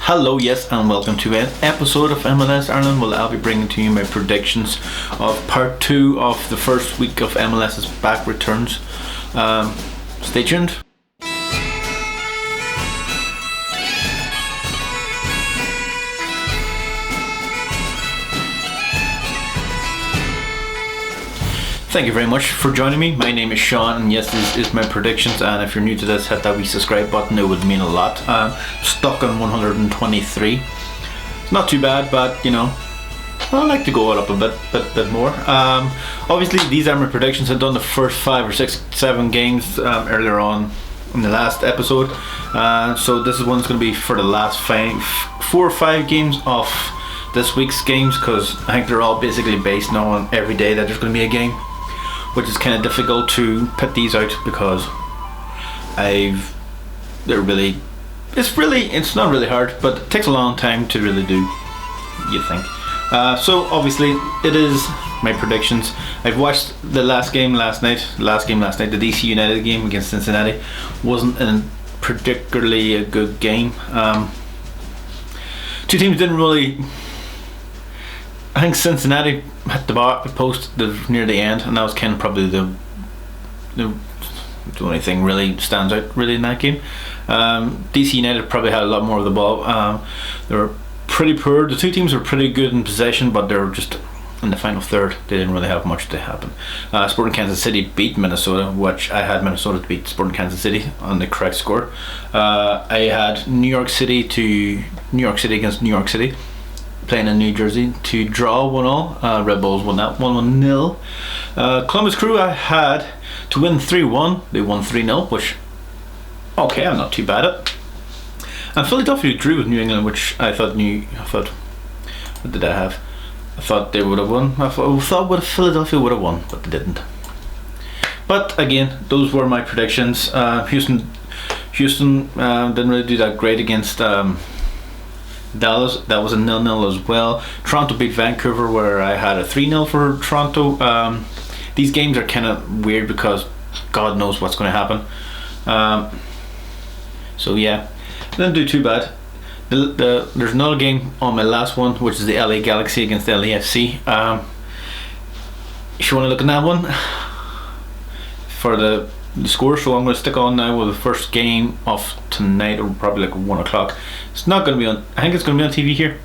Hello, yes, and welcome to an episode of MLS Ireland. Well, I'll be bringing to you my predictions of part 2 of the first week of MLS's back returns. Stay tuned. Thank you very much for joining me. My name is Sean, and yes, this is my predictions. And if you're new to this, hit that wee subscribe button, it would mean a lot. Stuck on 123. It's not too bad, but you know, I like to go up a bit more. Obviously, these are my predictions. I've done the first 5 or 6, 7 games earlier on in the last episode. So this is one's going to be for the last 4 or 5 games of this week's games, because I think they're all basically based now on every day that there's going to be a game, which is kind of difficult to put these out because it's not really hard, but it takes a long time to really do, you think. So obviously it is my predictions. I've watched the last game last night, the DC United game against Cincinnati. Wasn't particularly a good game. Two teams didn't really. I think Cincinnati hit the post near the end, and that was kind of probably the only thing really stands out really in that game. DC United probably had a lot more of the ball. They were pretty poor. The two teams were pretty good in possession, but they were just in the final third. They didn't really have much to happen. Sporting Kansas City beat Minnesota, which I had Minnesota to beat Sporting Kansas City on the correct score. I had New York City against New York City, playing in New Jersey, to draw 1-1. Red Bulls won that 1-0. Columbus Crew I had to win 3-1. They won 3-0, which, okay, I'm not too bad at. And Philadelphia drew with New England, which I thought, what did I have? I thought they would have won. I thought Philadelphia would have won, but they didn't. But again, those were my predictions. Houston didn't really do that great against Dallas. That was a 0-0 as well. Toronto beat Vancouver, where I had a 3-0 for Toronto. These games are kind of weird because God knows what's going to happen. So yeah, didn't do too bad. There's another game on my last one, which is the LA Galaxy against the LAFC. If you want to look at that one for the score, so I'm going to stick on now with the first game of tonight, or probably like 1 o'clock. It's not going to be on, I think it's going to be on TV here.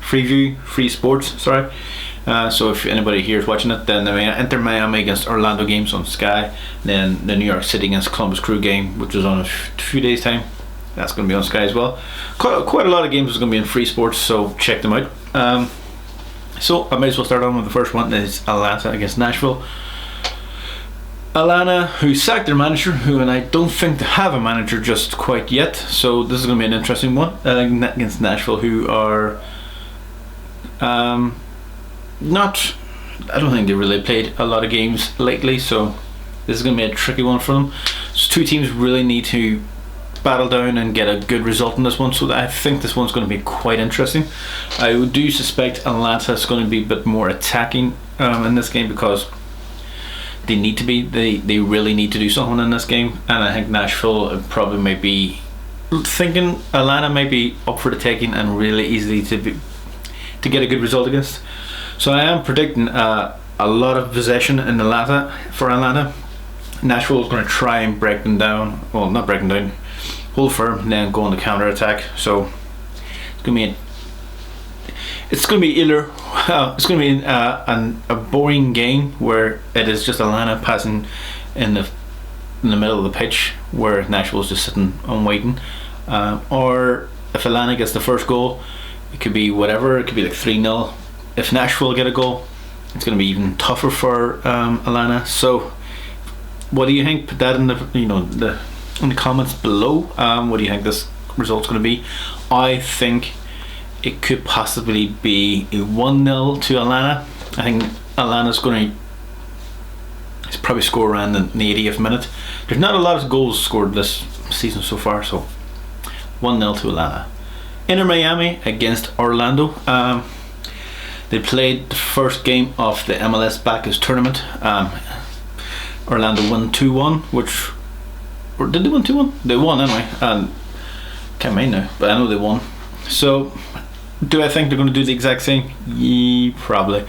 Free Sports, sorry. So if anybody here is watching it, then the Inter Miami against Orlando games on Sky, then the New York City against Columbus Crew game, which is on a few days time, that's going to be on Sky as well. Quite a lot of games is going to be in Free Sports, so check them out. So I might as well start on with the first one. Is Atlanta against Nashville. Atlanta, who sacked their manager, and I don't think they have a manager just quite yet, so this is going to be an interesting one, against Nashville, who are not, I don't think they really played a lot of games lately, so this is going to be a tricky one for them. So two teams really need to battle down and get a good result in this one, so I think this one's going to be quite interesting. I do suspect Atlanta is going to be a bit more attacking in this game, because they need to be. They really need to do something in this game, and I think Nashville probably might be thinking Atlanta might be up for the taking and really easily to get a good result against. So I am predicting a lot of possession in for Atlanta. Nashville is going to try and break them down. Well, not break them down, hold firm, and then go on the counter attack. So it's going to be either it's going to be a boring game where it is just Atlanta passing in the middle of the pitch, where Nashville's just sitting and waiting. Or if Atlanta gets the first goal, it could be whatever. It could be like 3-0. If Nashville get a goal, it's going to be even tougher for Atlanta. So, what do you think? Put that in the comments below. What do you think this result's going to be? I think it could possibly be a 1-0 to Atlanta. I think Atlanta's going to probably score around the 80th minute. There's not a lot of goals scored this season so far, so 1-0 to Atlanta. Inter Miami against Orlando. They played the first game of the MLS Backers tournament. Orlando won 2-1, or did they win 2-1? They won anyway. Can't mind now, but I know they won. So, do I think they're going to do the exact same? Yeah, probably.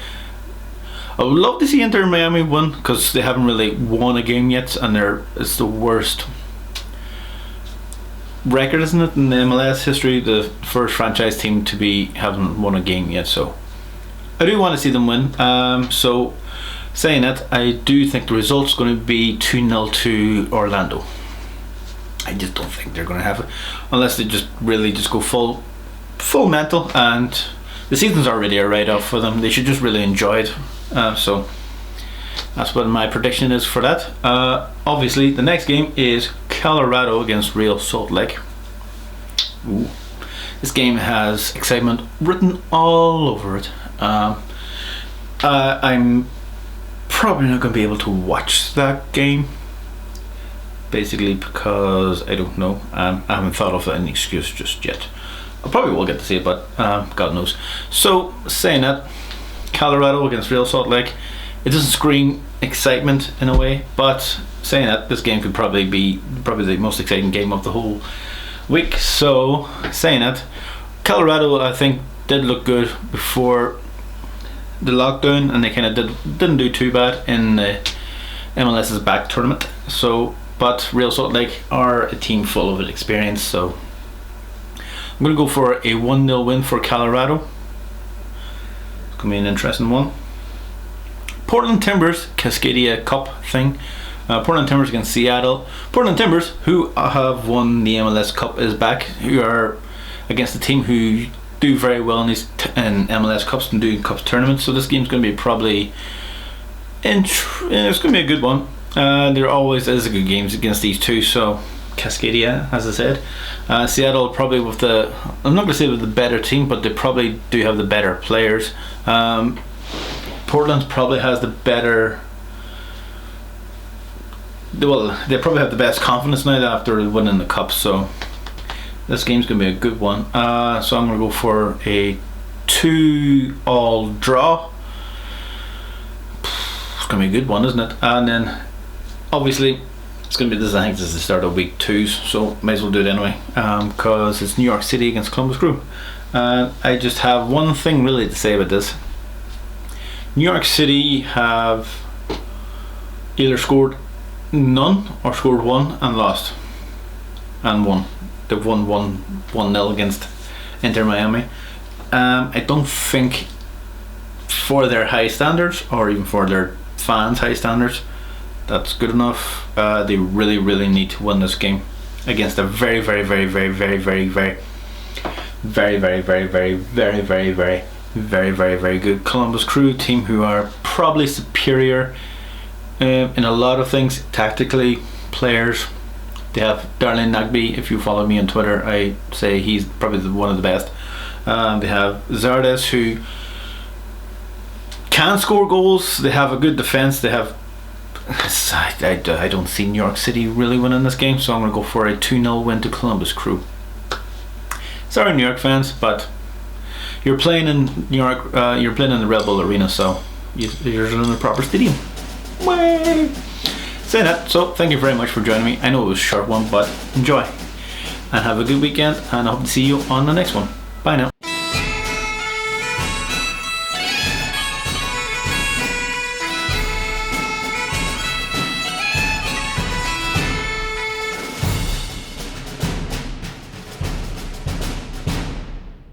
I would love to see Inter Miami win because they haven't really won a game yet, and it's the worst record, isn't it, in the MLS history? The first franchise team to haven't won a game yet, so I do want to see them win. So, saying that, I do think the result's going to be 2-0 to Orlando. I just don't think they're going to have it unless they just go full mental, and the season's already a write-off for them. They should just really enjoy it. So that's what my prediction is for that. Obviously, the next game is Colorado against Real Salt Lake. Ooh. This game has excitement written all over it. I'm probably not going to be able to watch that game, basically because I don't know. I haven't thought of any excuse just yet. I probably will get to see it, but God knows. So, saying that, Colorado against Real Salt Lake, it doesn't scream excitement in a way, but saying that, this game could probably be the most exciting game of the whole week. So, saying that, Colorado, I think, did look good before the lockdown, and they kind of didn't do too bad in the MLS's back tournament. So, but Real Salt Lake are a team full of experience, so I'm going to go for a 1-0 win for Colorado. It's going to be an interesting one. Portland Timbers Cascadia Cup thing. Portland Timbers against Seattle. Portland Timbers, who have won the MLS Cup, is back. Who are against a team who do very well in MLS Cups and do Cup tournaments. So this game's going to be it's going to be a good one. There always is a good games against these two. So Cascadia, as I said, Seattle probably I'm not going to say with the better team, but they probably do have the better players. Portland probably has the better. Well, they probably have the best confidence now after winning the cup. So this game's going to be a good one. So I'm going to go for a 2-2 draw. It's going to be a good one, isn't it? And then obviously it's going to be this. I think this is the start of week 2, so might as well do it anyway, because it's New York City against Columbus Crew. I just have one thing really to say about this. New York City have either scored none or scored one and lost and won. They've won 1-0 against Inter Miami. I don't think, for their high standards, or even for their fans' high standards, that's good enough. They really, really need to win this game against a very, very, very, very, very, very, very, very, very, very, very, very, very, very, very, very, very good Columbus Crew team, who are probably superior in a lot of things tactically. Players, they have Darlene Nagbe. If you follow me on Twitter, I say he's probably one of the best. They have Zardes, who can score goals. They have a good defense. They have I don't see New York City really winning this game, so I'm going to go for a 2-0 win to Columbus Crew. Sorry, New York fans, but you're playing in New York. You're playing in the Red Bull Arena, so you're in the proper stadium. Way. Saying that, so thank you very much for joining me. I know it was a short one, but enjoy and have a good weekend, and I hope to see you on the next one. Bye now.